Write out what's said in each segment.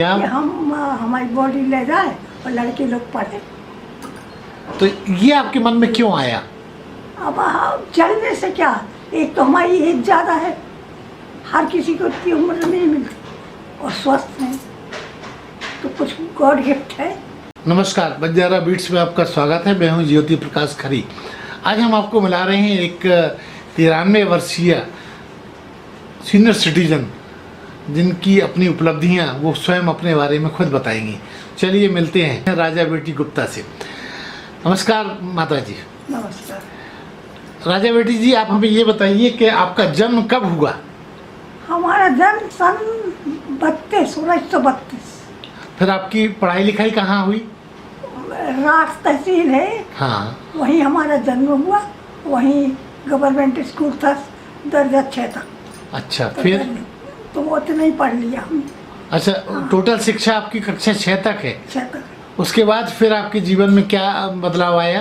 कि हम हमारी बॉडी ले जाए और लड़के लोग पढ़े। तो ये आपके मन में क्यों आया? अब चलने से क्या, एक तो हमारी एज ज़्यादा है, हर किसी को इतनी उम्र नहीं मिलती, और स्वस्थ है तो कुछ गॉड गिफ्ट है। नमस्कार, बंजारा बीट्स में आपका स्वागत है। मैं हूं ज्योति प्रकाश खरी। आज हम आपको मिला रहे हैं एक 93 वर्षीय सीनियर सिटीजन, जिनकी अपनी उपलब्धियां वो स्वयं अपने बारे में खुद बताएंगी। चलिए मिलते हैं राजा बेटी गुप्ता से। नमस्कार माता जी। नमस्कार। राजा बेटी जी, आप हमें ये बताइए कि आपका जन्म कब हुआ? हमारा जन्म सन 1932। फिर आपकी पढ़ाई लिखाई कहाँ हुई? राठ तहसील है, हाँ, वहीं हमारा जन्म हुआ, वहीं गवर्नमेंट स्कूल था दर्जा 6 तक। अच्छा, फिर? तो वो इतना ही पढ़ लिया हमने। अच्छा, टोटल शिक्षा आपकी कक्षा 6 तक है। 6 तक। उसके बाद फिर आपके जीवन में क्या बदलाव आया?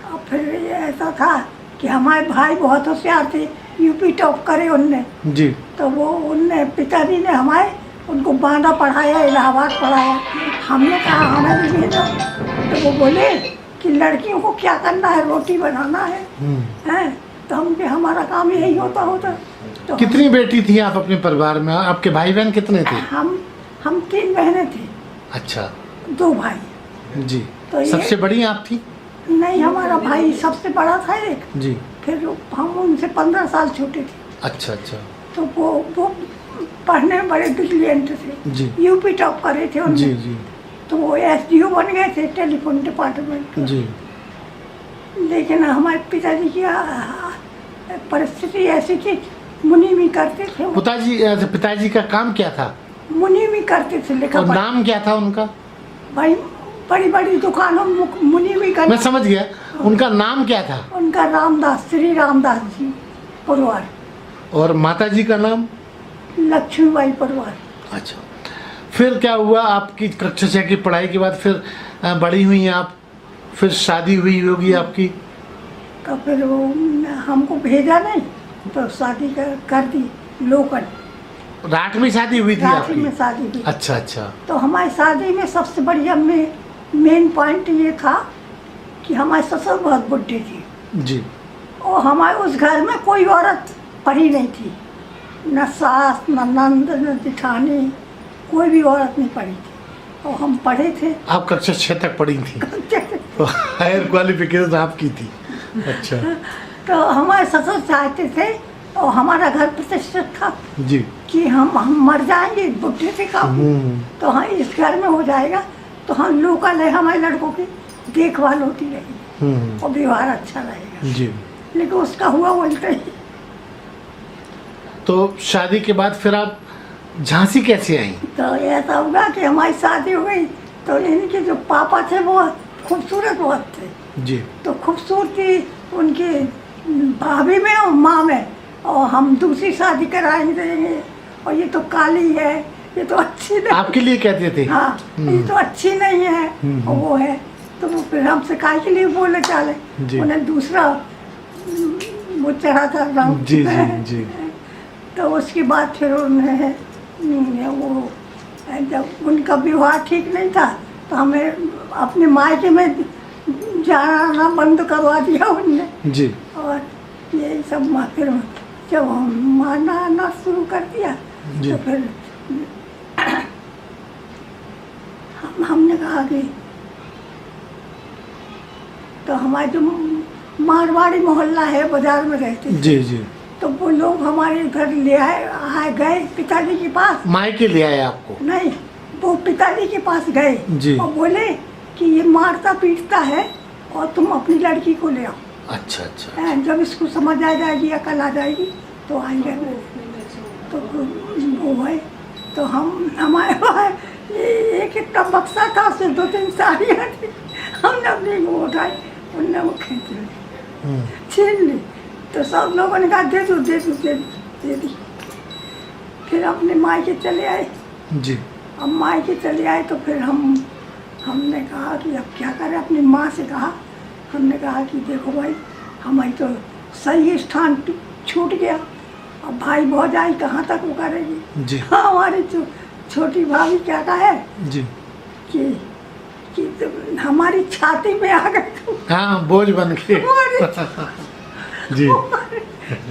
और फिर ऐसा था कि हमारे भाई बहुत होशियार थे, यूपी टॉप करे उनने। जी। तो वो उनने पिताजी ने हमारे उनको बांदा पढ़ाया, इलाहाबाद पढ़ाया। हमने कहा हमें भी भेजो, तो वो बोले कि लड़कियों को क्या करना है, रोटी बनाना है। हैं? तो हमने हमारा काम यही होता। तो कितनी बेटी थी आप अपने परिवार में? आपके भाई बहन कितने थे? हम 3 बहनें थी। अच्छा। 2 भाई। जी। तो सबसे बड़ी आप थी? नहीं, हमारा भाई सबसे बड़ा था एक। जी। फिर हम उनसे 15 साल छोटे थे। अच्छा अच्छा। तो वो पढ़ने में बड़े ब्रिलियंट थे। जी। यूपी टॉप करे थे उनने। जी जी। तो वो एसडीओ बन गए थे टेलीफोन डिपार्टमेंट। जी। लेकिन हमारे पिताजी की परिस्थिति ऐसी थी, मुनीमी करते थे। पिताजी का काम क्या था? मुनीमी करते थे। लिखा और नाम क्या था उनका? भाई बड़ी बड़ी दुकानों में मुनीमी कर। मैं समझ गया। उनका नाम क्या था? उनका रामदास, श्री रामदास जी परवार। और माता जी का नाम? लक्ष्मीबाई परवार। अच्छा। फिर क्या हुआ? आपकी कक्षा 6 की पढ़ाई के बाद फिर बड़ी हुई आप, फिर शादी हुई होगी आपकी? तो फिर वो हमको भेजा नहीं, तो शादी कर दी लोकल। राठ में शादी हुई थी राठी आपकी? में शादी हुई। अच्छा अच्छा। तो हमारी शादी में सबसे बढ़िया मेन पॉइंट ये था कि हमारे ससुर बहुत बुढ़े थे। जी। और हमारे उस घर में कोई औरत पढ़ी नहीं थी, न सास न नंद न जिठानी, कोई भी औरत नहीं पढ़ी थी। और हम पढ़े थे। आप कक्षा 6 तक पढ़ी थी? तो हायर क्वालिफिकेशन आपकी थी। अच्छा। तो हमारे ससुर चाहते थे, और हमारा घर प्रतिष्ठित था जी, कि हम मर जाएंगे, बुढ़े थे काफी, तो हाँ इस घर में हो जाएगा, तो हम लोकल है, हमारे लड़कों की देखभाल होती रहेगी और व्यवहार अच्छा रहेगा। जी। लेकिन उसका हुआ बोलते ही। तो शादी के बाद फिर आप झांसी कैसे आई? तो ऐसा हुआ कि हमारी शादी हो गई, तो इनके जो पापा थे वो खूबसूरत बहुत थे। जी। तो खूबसूरती उनकी भाभी में और माँ में, और हम दूसरी शादी कराएंगे, और ये तो काली है, ये तो अच्छी नहीं। आपके लिए कहते थे? हाँ, ये तो अच्छी नहीं है, और वो है। तो वो फिर हमसे काहे के लिए बोले चाले, उन्हें दूसरा वो चढ़ा था रंग। जी जी जी। तो उसके बाद फिर उन्हें वो जब उनका व्यवहार ठीक नहीं था, तो हमें अपने मायके में जाना बंद करवा दिया उनने। जी। और यही सब फिर जब हम मारना आना शुरू कर दिया, तो फिर हमने कहा कि तो हमारे जो मारवाड़ी मोहल्ला है बाजार में रहते थे। जी जी। तो वो लोग हमारे घर ले आए गए पिताजी के पास। मायके ले आए आपको? नहीं, वो पिताजी के पास गए जी। और बोले कि ये मारता पीटता है और तुम अपनी लड़की को ले आओ। अच्छा अच्छा। जब इसको समझ आ जाएगी, अकल आ जाएगी तो आएंगे। तो वो है, तो हमारे पास एक इतना बक्सा था, उससे 2-3 साड़ियाँ थी। हमने अपनी वो उठाई, उनने वो खींच ली, छीन ली। तो सब लोगों ने कहा दे दी। फिर अपने मायके चले आए। जी। अब मायके चले आए तो फिर हमने कहा कि अब क्या करें। अपनी माँ से कहा, हमने कहा कि देखो भाई, हमारी तो सही स्थान छूट गया, अब भाई भौजाई कहाँ तक वो करेगी। जी। हाँ, हमारी जो छोटी भाभी क्या कहा है जी। कि हमारी छाती में आ गए तुम। हाँ, बोझ बन के। जी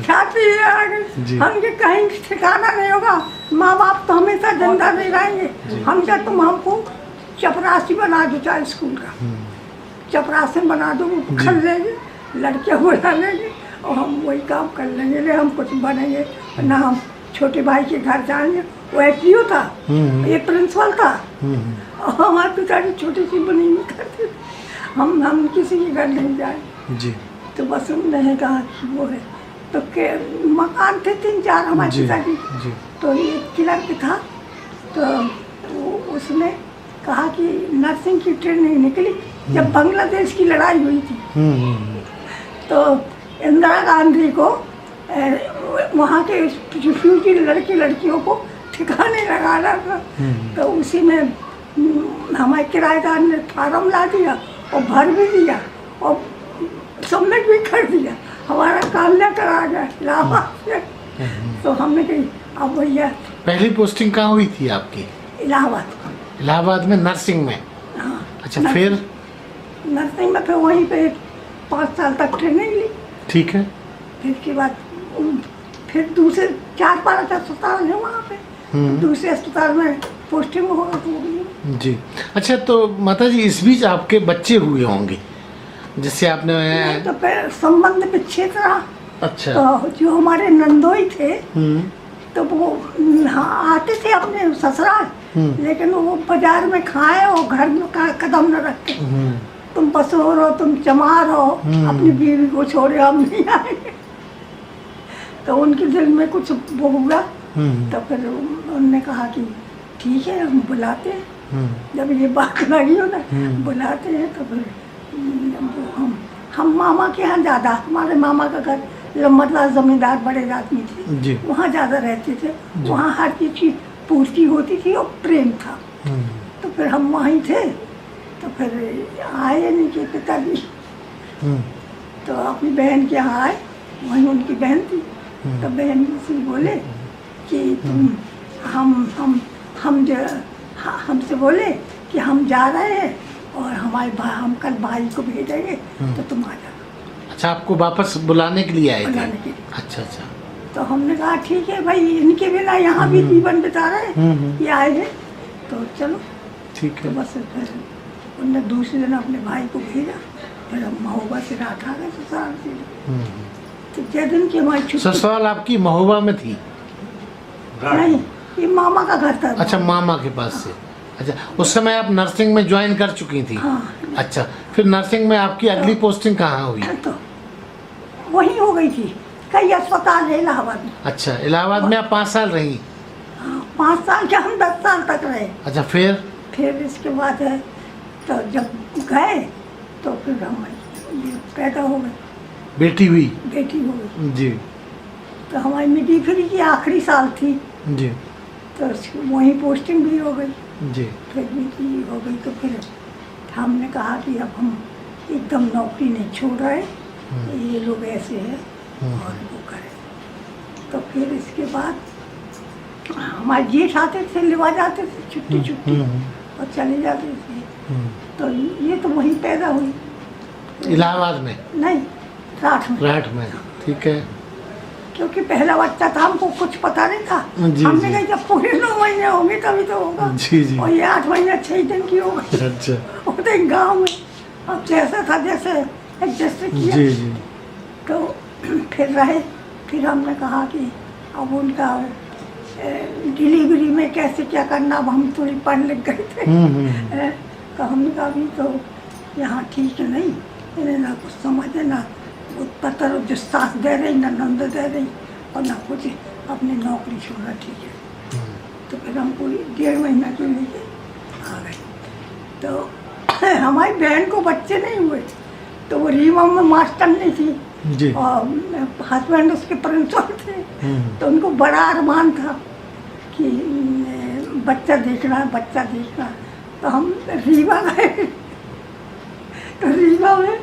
छाती में आ जी। गए, हम के कहीं ठिकाना नहीं होगा, माँ बाप तो हमेशा जिंदा नहीं रहेंगे, हम क्या तुम हमको चपरासी बना दो, चाहे स्कूल का चपरासी बना दो, वो खल लेंगे, लड़कियाँ बुला लेंगे और हम वही काम कर लेंगे, ले हम कुछ बनेंगे ना, हम छोटे भाई के घर जाएंगे, वो एपीओ था, ये प्रिंसिपल था, और हमारे पिताजी छोटी सी बनी नहीं करते, हम किसी के घर नहीं जाए जी। तो बस उन्होंने कहा कि वो है, तो के मकान थे 3-4 हमारे पिताजी, तो ये क्लर्क था, तो उसने कहा कि नर्सिंग की ट्रेनिंग निकली जब बांग्लादेश की लड़ाई हुई थी, तो इंदिरा गांधी को वहाँ के रिफ्यूजी लड़कियों को ठिकाने लगाना था, तो उसी में हमारे किराएदार ने फार्म ला दिया और भर भी दिया और सबमिट भी कर दिया, हमारा काम लेकर आ गया इलाहाबाद से। तो हमने कही अब भैया। पहली पोस्टिंग कहाँ हुई थी आपकी? इलाहाबाद। इलाहाबाद में नर्सिंग में? हाँ। अच्छा, फिर नर्सिंग में फिर वहीं पे 5 साल तक ट्रेनिंग ली। ठीक है। फिर के बाद फिर दूसरे 4-5 अस्पताल है वहाँ पे, दूसरे अस्पताल में पोस्टिंग हो गई। जी। अच्छा, तो माता जी इस बीच आपके बच्चे हुए होंगे जिससे आपने? तो फिर संबंध विच्छेद रहा। अच्छा। तो जो हमारे नंदोई थे तो वो आते थे अपने ससुराल, लेकिन वो बाजार में खाए और घर में कदम न रखते, तुम बसोर हो, तुम चमार हो, अपनी बीवी को छोड़े हम नहीं आएंगे, तो उनके दिल में कुछ वो हुआ, तो फिर उन्होंने कहा कि ठीक है हम बुलाते हैं, जब ये बात लगी हो ना बुलाते हैं, तो फिर हम मामा के यहाँ ज़्यादा, हमारे मामा का घर लम्बरदार जमींदार बड़े आदमी थे, वहाँ ज़्यादा रहते थे, वहाँ हर चीज़ की पूर्ति होती थी और प्रेम था, तो फिर हम वहीं थे, तो फिर आए नहीं के पिताजी, तो अपनी बहन के यहाँ आए, वहीं उनकी बहन थी, तो बहन से बोले कि तुम हमसे बोले कि हम जा रहे हैं और हमारे हम कल भाई को भेजेंगे, तो तुम आ जाना। अच्छा, आपको वापस बुलाने के लिए आए थे? बुलाने के लिए। अच्छा अच्छा। तो हमने कहा ठीक है भाई, इनके बिना यहाँ भी जीवन बिता रहे हैं, ये आए हैं तो चलो ठीक है। तो बस फिर उनने दूसरे दिन अपने भाई को भेजा, फिर हम महोबा से रात आ गए ससुराल से। तो जिस दिन की हमारी छुट्टी। ससुराल आपकी महोबा में थी? नहीं, ये मामा का घर था। अच्छा, मामा के पास से। अच्छा, उस समय आप नर्सिंग में ज्वाइन कर चुकी थी? हाँ। अच्छा, फिर नर्सिंग में आपकी अगली पोस्टिंग कहाँ हुई? तो वहीं हो गई थी, कई अस्पताल है इलाहाबाद में। अच्छा, इलाहाबाद में आप 5 साल रही? 5 साल क्या, हम 10 साल तक रहे। अच्छा, फिर इसके बाद है तो जब गए तो फिर हम ये पैदा हो गए, बेटी हुई? बेटी हो गई जी तो हमारी मिडीफरी की आखिरी साल थी, जी तो वहीं पोस्टिंग भी हो गई, जी। फिर बेटी हो गई, तो फिर हमने कहा कि अब हम एकदम नौकरी नहीं छोड़ रहे, ये लोग ऐसे हैं और वो करें। तो फिर इसके बाद हमारे जेठ आते थे, लिवा जाते थे छुट्टी और चले जाते थे, तो ये तो वहीं पैदा हुई। इलाहाबाद में? नहीं, राठ में। राठ में, ठीक है। क्योंकि पहला बच्चा था, हमको कुछ पता नहीं था, जी, हमने जी। कहा जब पूरे 9 महीने होंगे तभी तो होगा। जी जी। और ये 8 महीने 6 दिन की हो गई। अच्छा। वो तो गाँव में अब जैसा था जैसे एडजस्ट किया। जी जी। तो फिर रहे, फिर हमने कहा कि अब उनका डिलीवरी में कैसे क्या करना, अब हम थोड़ी पढ़ लिख गए थे, तो हमने कहा अभी तो यहाँ ठीक है नहीं, इन्हें ना कुछ समझ है ना पता, जो सास दे रही ना नंद दे रही और ना कुछ, अपनी नौकरी छोड़ना ठीक है। तो फिर हम पूरी 1.5 महीना के लिए आ गए। तो हमारी बहन को बच्चे नहीं हुए, तो वो रीवा में मास्टर नहीं थी जी। और हस्बैंड उसके प्रिंसिपल थे, तो उनको बड़ा अरमान था कि बच्चा देखना है, बच्चा देखना है। तो हम रीवा गए, तो रीवा में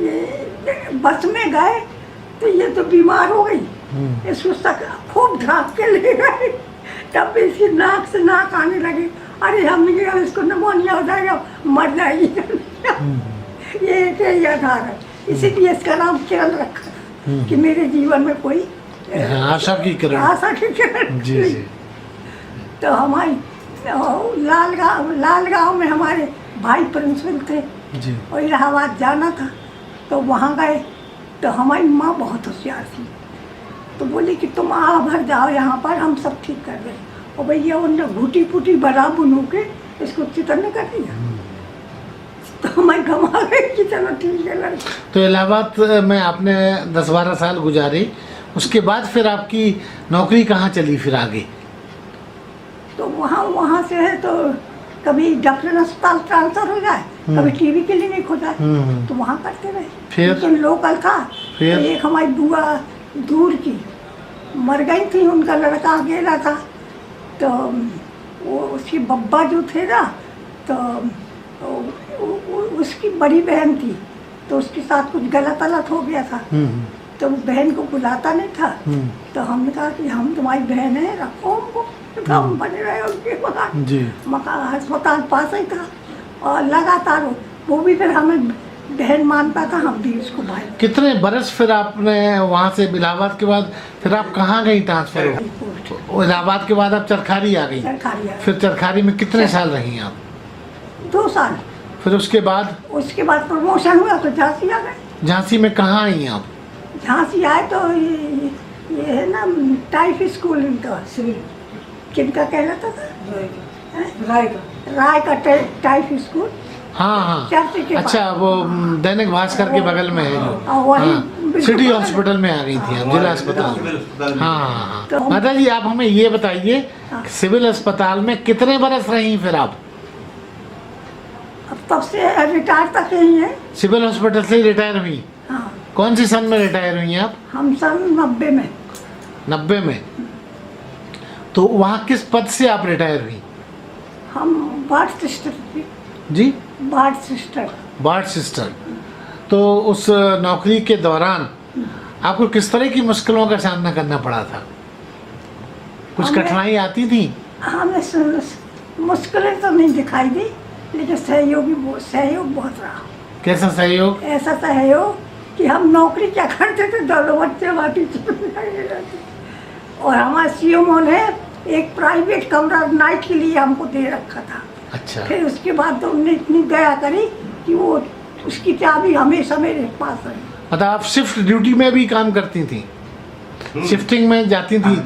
ये बस में गए तो ये तो बीमार हो गई, इसको खूब ढाक के ले गए तब भी इसकी नाक से नाक आने लगी। अरे हमने कहा इसको निमोनिया हो जाएगा, मर जाएगी। ये एक ही आधार है, इसीलिए इसका नाम किरण रखा था कि मेरे जीवन में कोई आशा की किरण। आशा की किरण। जी जी। तो हमारी लालगांव में हमारे भाई प्रिंसिपल थे जी। और इलाहाबाद जाना था, तो वहाँ गए। तो हमारी माँ बहुत होशियार थी, तो बोली कि तुम आ भर जाओ यहाँ पर, हम सब ठीक कर दें। और भैया उनने घुटी पुटी बना बुनू के इसको चितन कर दिया। तो मैं घमा गई कि चलो ठीक है लड़का। तो इलाहाबाद में आपने 10-12 साल गुजारे, उसके बाद फिर आपकी नौकरी कहाँ चली फिर आगे? तो वहाँ से है तो कभी डॉक्टर अस्पताल ट्रांसफर हो जाए, कभी टीवी क्लिनिक हो जाए, तो वहाँ करते रहे। फिर? लेकिन लोकल था। फिर? तो एक हमारी बुआ दूर की मर गई थी, उनका लड़का अकेला था। तो वो उसकी बब्बा जो थे ना, तो उसकी बड़ी बहन थी, तो उसके साथ कुछ गलत अलत हो गया था। तो वो बहन को बुलाता नहीं था। तो हमने कहा कि हम तुम्हारी बहन है, रखो हमको। तो हम बने रहे उनके मकान। जी। मकान अस्पताल पास ही था, और लगातार वो भी फिर हमें बहन मानता था, हम भी उसको भाई। कितने बरस फिर आपने वहाँ से इलाहाबाद के बाद फिर आप कहाँ गई ट्रांसफर हो? इलाहाबाद के बाद आप चरखारी आ गई। चरखारी आ गई। फिर चरखारी में कितने साल रही आप? 2 साल। फिर उसके बाद प्रमोशन हुआ तो झांसी आ गए। झांसी में कहाँ आई आप? झांसी आए तो ये है ना टाइप स्कूल, इनका सिविल किनका कहलाता था, राय का टाइप स्कूल। हाँ चर्च के अच्छा, वो दैनिक भास्कर के बगल में है जो। वही हाँ, सिटी हॉस्पिटल में आ गई थी आप, जिला अस्पताल। हाँ तो माता जी, आप हमें ये बताइए, सिविल अस्पताल में कितने बरस रही फिर आप? अब तब से रिटायर तक यही है। सिविल हॉस्पिटल से रिटायर हुई? हाँ, कौन सी सन में रिटायर हुई आप? हम सन 90 में। 90 में। तो वहाँ किस पद से आप रिटायर हुई? हम वार्ड सिस्टर थे। जी, वार्ड सिस्टर। Ward sister. तो उस नौकरी के दौरान आपको किस तरह की मुश्किलों का सामना करना पड़ा था? कुछ हमें- कठिनाई आती थी? हमें मुश्किलें तो नहीं दिखाई दी, लेकिन सहयोग बहुत रहा। कैसा सहयोग? ऐसा सहयोग कि हम नौकरी क्या करते थे, दोनों बच्चे हमारे टीचर लगे रहते। और हमारे सीएमओ ने एक प्राइवेट कमरा नाइट के लिए हमको दे रखा था। अच्छा। फिर उसके बाद तो उन्होंने इतनी दया करी कि वो उसकी चाबी हमेशा मेरे पास रही। मतलब आप शिफ्ट ड्यूटी में भी काम करती थी? शिफ्टिंग में जाती थी?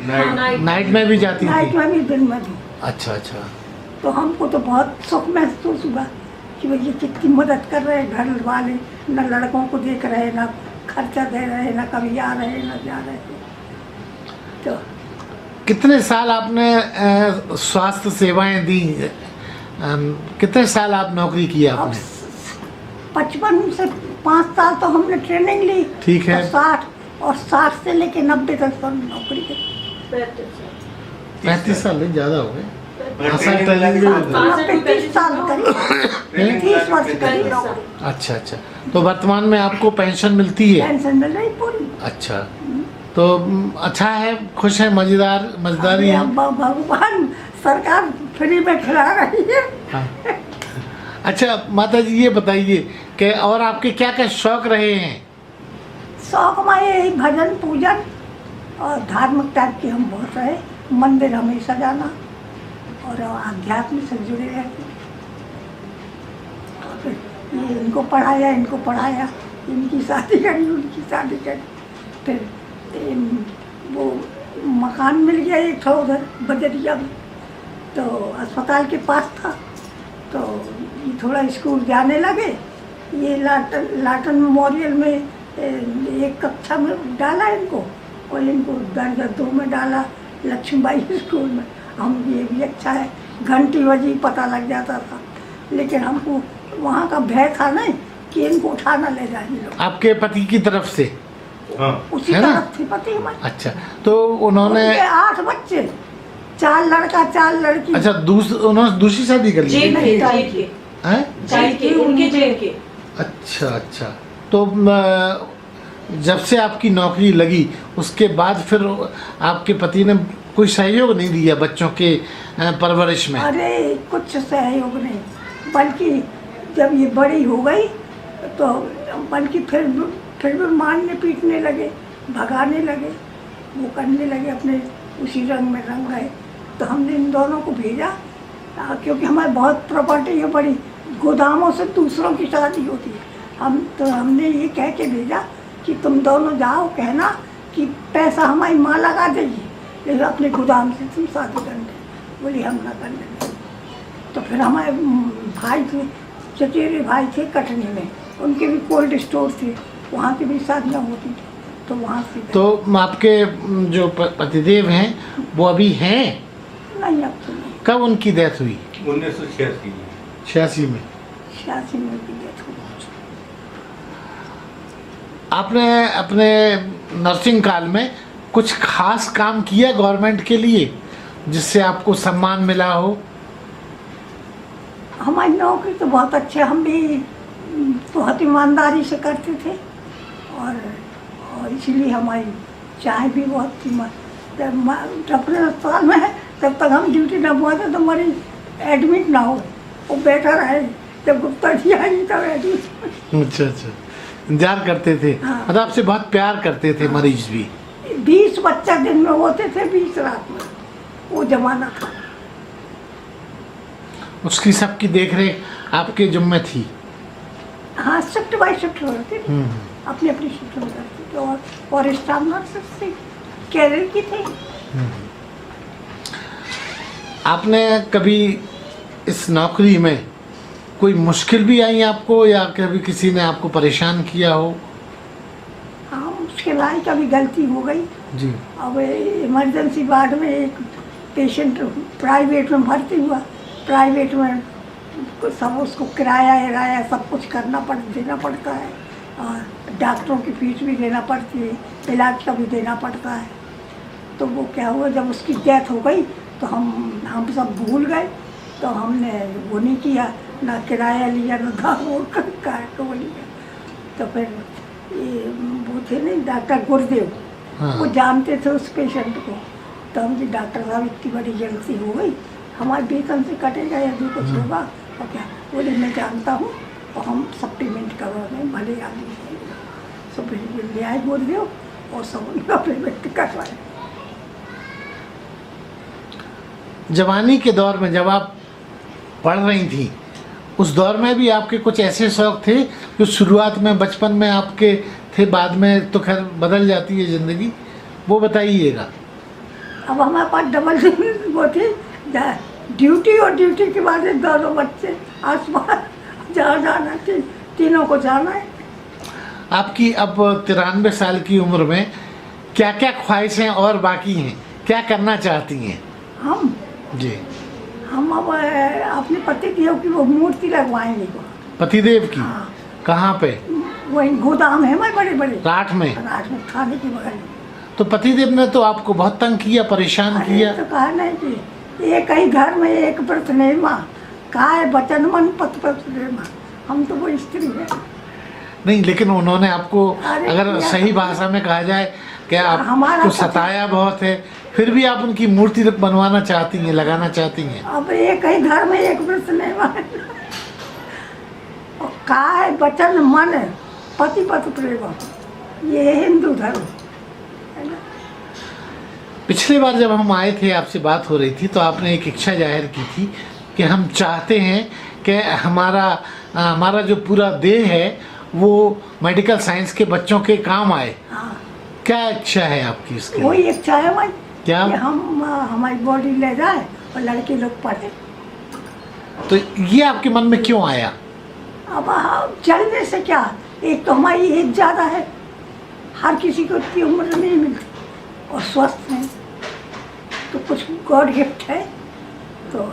नाइट में भी जाती नाइट थी? में भी, दिन में भी। अच्छा अच्छा। तो हमको तो बहुत सुख महसूस हुआ कि भई ये कितनी मदद कर रहे हैं घर वाले, न लड़कों को देख रहे, ना खर्चा दे रहे, ना कभी आ रहे ना जा रहे। तो कितने साल आपने स्वास्थ्य सेवाएं दी? कितने साल आप नौकरी की अब आपने? 55 से 5 साल तो हमने ट्रेनिंग ली। ठीक है। और 60 से लेके 90 तक तो नौकरी की। 35 साल नहीं, ज़्यादा हो गए। 30 साल करीब, 30 वर्ष करीब नौकरी। अच्छा अच्छा। तो वर्तमान में आपको पेंशन मिलती है? पेंशन मिल रही पूरी। अच्छा, तो अच्छा है, खुश है, मजेदारी है। भगवान सरकार फ्री में खिला रही है। हाँ। अच्छा माता जी, ये बताइए कि और आपके क्या क्या शौक रहे हैं? शौक हमारे यही भजन पूजन और धार्मिक टाइप के हम बहुत रहे। मंदिर हमेशा जाना और आध्यात्म से जुड़े रहते। और फिर ये इनको पढ़ाया, इनकी शादी करी, उनकी शादी करी। फिर वो मकान मिल गया एक था उधर बजरिया में, तो अस्पताल के पास था। तो ये थोड़ा स्कूल जाने लगे। ये लाटन मेमोरियल में एक कक्षा में डाला इनको, और इनको दर्जा 2 में डाला लक्ष्मीबाई स्कूल में। हम ये भी अच्छा है, घंटी बजी पता लग जाता था। लेकिन हमको वहाँ का भय था नहीं कि इनको उठाना ले जाएंगे लोग। आपके पति की तरफ से? हाँ। उसी है ना? तरफ थे पति हमारे। अच्छा, तो उन्होंने उनके 8 बच्चे, 4 लड़का 4 लड़की। अच्छा, उन्होंने दूसरी शादी कर ली जेल है? के उनके जेल के। अच्छा अच्छा। तो जब से आपकी नौकरी लगी उसके बाद फिर आपके पति ने कोई सहयोग नहीं दिया बच्चों के परवरिश में? अरे कुछ सहयोग नहीं, बल्कि जब ये बड़ी हो गई तो बल्कि फिर भी मारने पीटने लगे, भगाने लगे, वो करने लगे, अपने उसी रंग में रंग गए। तो हमने इन दोनों को भेजा, क्योंकि हमारी बहुत प्रॉपर्टी है बड़ी, गोदामों से दूसरों की शादी होती है। हमने ये कह के भेजा कि तुम दोनों जाओ, कहना कि पैसा हमारी माँ लगा देगी, लेकिन अपने गोदाम से तुम शादी करने। बोली हम ना करने देंगे। तो फिर हमारे भाई थे, चचेरे भाई थे कटनी में, उनके भी कोल्ड स्टोर थे, वहाँ की भी शादियाँ होती थी, तो वहाँ से। तो आपके जो पतिदेव हैं वो अभी हैं? नहीं, अब तो नहीं। कब उनकी डेथ हुई? 1986 में। 86 में। 86 में उनकी डेथ हुई। आपने अपने नर्सिंग काल में कुछ खास काम किया गवर्नमेंट के लिए जिससे आपको सम्मान मिला हो? हमारी नौकरी तो बहुत अच्छे, हम भी बहुत ईमानदारी से करते थे, और इसीलिए हमारी चाय भी बहुत थी। जब अपने अस्पताल में है तब तक हम ड्यूटी न पहुँचे तो मरीज एडमिट ना हो, वो बैठा रहे, जब गुप्ता जी आएगी तब एडमिट। अच्छा अच्छा, इंतजार करते थे। हाँ। मतलब आपसे बहुत प्यार करते थे मरीज भी? 20 बच्चा दिन में होते थे, 20 रात में, वो जमाना था। उसकी सबकी देख रेख आपके जिम्मे थी? हाँ, शिफ्ट बाई शिफ्ट होती थी, अपनी अपनी शिफ्ट में करती थी, और स्टाफ नर्सेस थी, कैरियर की थी। आपने कभी इस नौकरी में कोई मुश्किल भी आई आपको, या कभी किसी ने आपको परेशान किया हो? हाँ, मुश्किल आई, कभी गलती हो गई। जी। अब इमरजेंसी वार्ड में एक पेशेंट प्राइवेट में भर्ती हुआ, प्राइवेट में सब उसको किराया सब कुछ देना पड़ता है, और डॉक्टरों की फीस भी देना पड़ती है, इलाज का भी देना पड़ता है। तो वो क्या हुआ, जब उसकी डेथ हो गई तो हम सब भूल गए, तो हमने वो नहीं किया, ना किराया लिया, ना दाम को लिया। तो फिर ये वो थे नहीं डॉक्टर गुरुदेव, हाँ। वो जानते थे उस पेशेंट को। तो हम जी डॉक्टर साहब इतनी बड़ी गलती हो गई, हमारे वेतन से कटेगा या जो कुछ होगा, और क्या बोले मैं जानता हूँ, और हम सप्लीमेंट करवा दें, भले आदमी तो फिर ले आए गुरुदेव और सब उनका पेमेंट करवाए। जवानी के दौर में जब आप पढ़ रही थी, उस दौर में भी आपके कुछ ऐसे शौक थे जो शुरुआत में बचपन में आपके थे, बाद में तो खैर बदल जाती है ज़िंदगी, वो बताइएगा। अब हमारे पास डबल वो थी, ड्यूटी और ड्यूटी के बाद दोनों बच्चे, आसपास जहाँ जाना थी, तीनों को जाना है। आपकी अब 93 साल की उम्र में क्या क्या ख्वाहिशें और बाकी हैं, क्या करना चाहती हैं? हम अब अपने पति देव की वो मूर्ति लगवाएंगे वो। पतिदेव की? हाँ। कहाँ पे? वही गोदाम है हमारे बड़े बड़े, राठ में? खाने की बगल में। तो पतिदेव ने तो आपको बहुत तंग किया, परेशान किया? तो कहा नहीं कि एक ही घर में एक व्रत नहीं माँ, कहा है वचन मन पत माँ, हम तो वो स्त्री है। नहीं, लेकिन उन्होंने आपको, अरे अगर सही भाषा में कहा जाए, क्या हमारा आपको सताया बहुत है, फिर भी आप उनकी मूर्ति बनवाना चाहती हैं, लगाना चाहती हैं? अब एक ही घर में एक व्रत नहीं माँ, और कहा है वचन मन पति पत प्रेम, ये हिंदू धर्म है ना। पिछली बार जब हम आए थे, आपसे बात हो रही थी, तो आपने एक इच्छा जाहिर की थी कि हम चाहते हैं कि हमारा जो पूरा देह है वो मेडिकल साइंस के बच्चों के काम आए। हाँ, क्या इच्छा है आपकी इसके लिए? वही इच्छा है भाई, क्या? कि हम हमारी बॉडी ले जाए और लड़के लोग पढ़े। तो ये आपके मन में क्यों आया? अब चलने से क्या, एक तो हमारी एज ज़्यादा है, हर किसी को इतनी उम्र नहीं मिलती, और स्वस्थ हैं तो कुछ गॉड गिफ्ट है, तो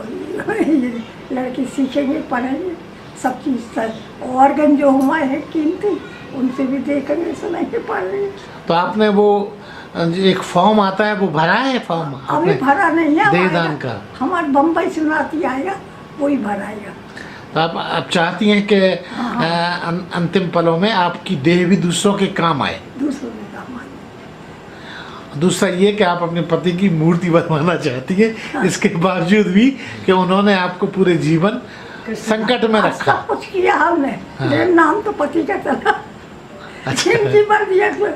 ये लड़के सीखेंगे, पढ़ेंगे, सब चीज़ ऑर्गन जो हमारे हैं कीमती, उनसे भी देखेंगे, सुनेंगे, पढ़ेंगे। तो आपने वो एक फॉर्म आता है, वो भरा है फॉर्म? अभी आपने भरा नहीं है, देहदान का? हमारे बम्बई से नाती आएगा, वही भराएगा। तो आप चाहती हैं कि अंतिम पलों में आपकी देह भी दूसरों के काम आए? दूसरों के काम आए। दूसरा ये कि आप अपने पति की मूर्ति बनवाना चाहती हैं, इसके बावजूद भी कि उन्होंने आपको पूरे जीवन संकट में रखा। सब कुछ किया हमने। हाँ। मेरा नाम तो पति का चला। अच्छा। इनकी मर्जी है तो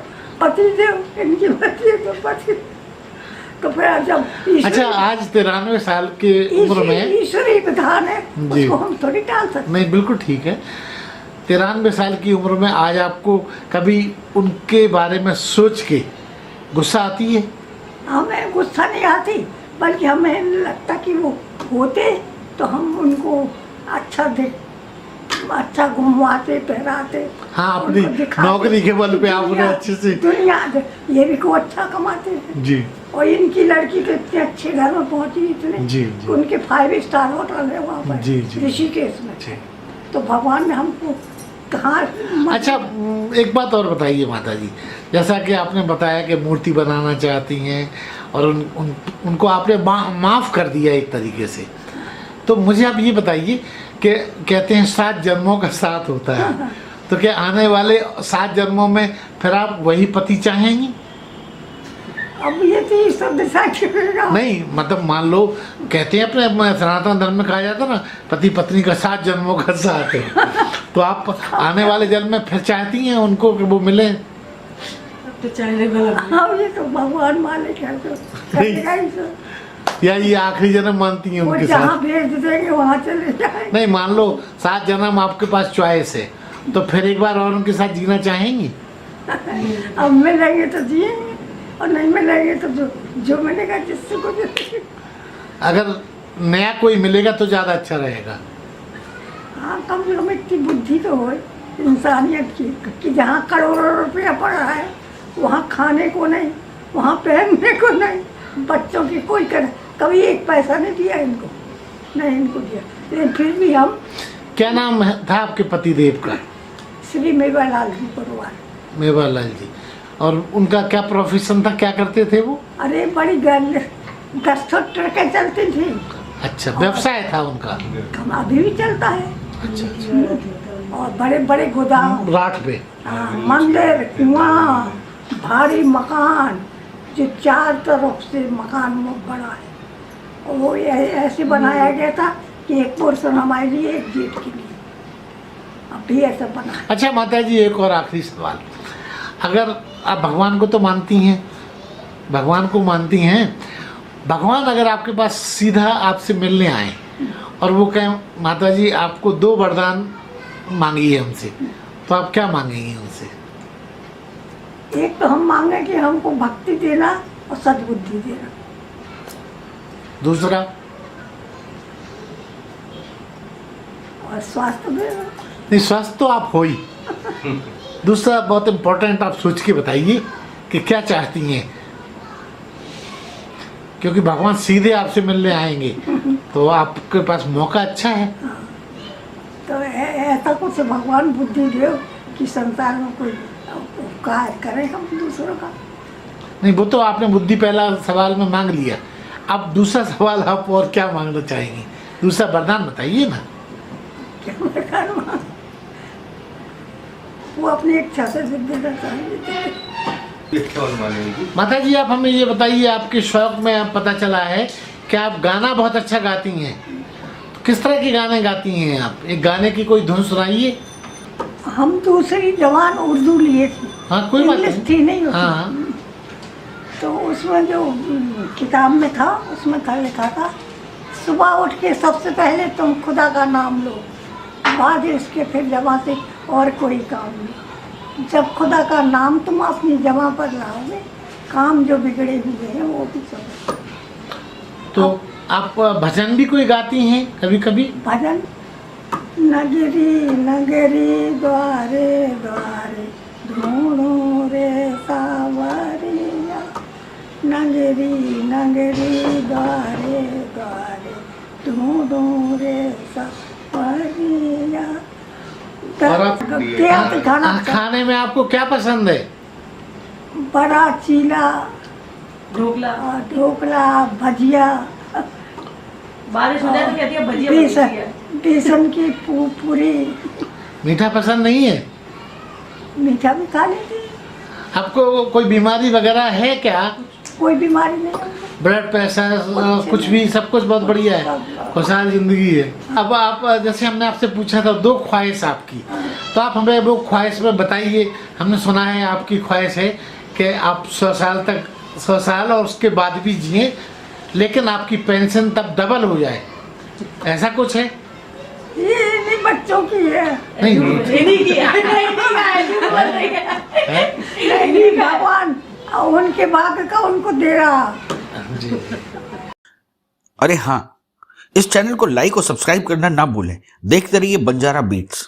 पति देव, इनकी मर्जी है तो पति। तो फिर जब अच्छा, आज 93 साल के उम्र में, ईश्वरी विधान है, जी। उसको हम थोड़ी टाल सकते। नहीं बिल्कुल ठीक है, 93 साल की उम्र में आज आपको कभी उनके बारे में सोच के गुस्सा आती है? हमें गुस्सा नहीं आती, बल्कि हमें लगता कि वो होते तो हम उनको अच्छा घुमवाते, पहराते। हाँ, अपनी उनको दिखाते। नौकरी के बल पे आप उन्हें अच्छे से। दुनिया ये भी को अच्छा कमाते हैं। जी और इनकी लड़की तो इतने अच्छे घर में पहुंची, इतने जी, जी। उनके 5 स्टार होटल है वहाँ पर, जी, जी। ऋषिकेश में। जी। तो भगवान ने हमको कहाँ अच्छा, एक बात और बताइए माता जी, जैसा कि आपने बताया कि मूर्ति बनाना चाहती हैं और उनको आपने माफ़ कर दिया एक तरीके से, तो मुझे आप ये बताइए कि कहते हैं 7 जन्मों का साथ होता है, तो क्या आने वाले 7 जन्मों में फिर आप वही पति चाहेंगी? अब ये तो सब डिसाइड करेगा। नहीं मतलब मान लो, कहते हैं अपने सनातन धर्म में कहा जाता है ना, पति पत्नी का 7 जन्मों का साथ है, तो आप आने वाले जन्म में फिर चाहती हैं उनको कि वो मिले? तो चाहने वाला हाँ, ये तो भगवान मालिक है, तो करेगा ही सब। या ये आखिरी जन्म मानती हैं वो उनके जहाँ साथ? भेज देंगे वहाँ चले जाएंगे। नहीं, मान लो 7 जन्म आपके पास चॉइस है, तो फिर एक बार और उनके साथ जीना चाहेंगी? अब मिलेंगे तो जिएंगे, और नहीं मिलेंगे तो जो मिलेगा जिससे को मिलेगा। अगर नया कोई मिलेगा तो ज़्यादा अच्छा रहेगा। हाँ, कम से कम इतनी बुद्धि तो हो इंसानियत की कि जहाँ करोड़ों रुपया पड़ा है वहाँ खाने को नहीं, वहाँ पहनने को नहीं, बच्चों की कोई कभी एक पैसा नहीं दिया इनको, नहीं इनको दिया। लेकिन फिर भी हम। क्या नाम था आपके पति देव का? श्री मेवालाल जी परिवार। मेवालाल जी। और उनका क्या प्रोफेशन था, क्या करते थे वो? अरे बड़ी गस्ठो ट्रकें चलती थी। अच्छा, व्यवसाय था उनका? अभी भी चलता है। अच्छा। और बड़े बड़े गोदाम, राठ पे? हाँ, मंदिर, कुआं, भारी मकान, जो 4 तरफ से मकान वो बड़ा है, और वो ऐसे बनाया गया था कि एक पोर्शन हमारे लिए, एक जेठ के लिए। अब भी ऐसा बना है। अच्छा माता जी, एक और आखिरी सवाल, अगर आप भगवान को तो मानती हैं, भगवान को मानती हैं, भगवान अगर आपके पास सीधा आपसे मिलने आए और वो कहें माता जी आपको 2 वरदान मांगिए हमसे, तो आप क्या मांगेंगे उनसे? एक तो हम मांगे कि हमको भक्ति देना और सद्बुद्धि देना। दूसरा? और स्वास्थ्य देना। नहीं, स्वस्थ तो आप हो ही। दूसरा बहुत इम्पोर्टेंट आप सोच के बताइए कि क्या चाहती हैं, क्योंकि भगवान सीधे आपसे मिलने आएंगे तो आपके पास मौका अच्छा है। तो ऐसा कुछ भगवान बुद्धि दे कि संसार में कोई उपकार करें हम दूसरों का। नहीं, वो तो आपने बुद्धि पहला सवाल में मांग लिया, अब दूसरा सवाल आप और क्या मांगना चाहेंगी? दूसरा वरदान बताइए ना। क्या वरदान मांग? वो अपनी इच्छा से देना चाहिए। माता जी आप हमें ये बताइए, आपके शौक में आप पता चला है कि आप गाना बहुत अच्छा गाती हैं, तो किस तरह के गाने गाती हैं आप? एक गाने की कोई धुन सुनाइए। हम दूसरी जबान उर्दू लिए थे। हाँ, कोई बात इंग्लिश नहीं। थी नहीं उसमें। हाँ। तो उसमें जो किताब में था, उसमें था लिखा था, सुबह उठ के सबसे पहले तुम खुदा का नाम लो, बाद इसके फिर जमा से और कोई काम नहीं। जब खुदा का नाम तुम अपनी जमा पर लाओगे, काम जो बिगड़े हुए हैं वो भी सब। तो आप भजन भी कोई गाती हैं कभी कभी? भजन, नगरी नगरी द्वारे द्वारे ढूंढो रे सावरिया, नगरी नगरी द्वारे द्वारे ढूंढो रे सावरिया। और आप खाने में आपको क्या पसंद है? बड़ा चीला, ढोकला, ढोकला, भजिया, बारिश हो जाए तो कहती है भजिया बेसन बनती है। बेसन की पूरी। मीठा पसंद नहीं है? मीठा भी खा लेती। आपको कोई बीमारी वगैरह है क्या? कोई बीमारी नहीं है। ब्लड प्रेशर कुछ भी, सब कुछ बहुत बढ़िया है, खुशहाल जिंदगी है। अब आप जैसे हमने आपसे पूछा था 2 ख्वाहिश आपकी, तो आप हमें वो ख्वाहिश में बताइए। हमने सुना है आपकी ख्वाहिश है कि आप 100 साल तक, 100 साल और उसके बाद भी जिए, लेकिन आपकी पेंशन तब डबल हो जाए, ऐसा कुछ है? ये नहीं बच्चों की है। नहीं इन्हीं की है, इन्हीं का है, झूठ बोल रही है। नहीं, भगवान उनके भाग्य का उनको दे रहा। जी। अरे हाँ, इस चैनल को लाइक और सब्सक्राइब करना ना भूलें। देखते रहिए बंजारा बीट्स।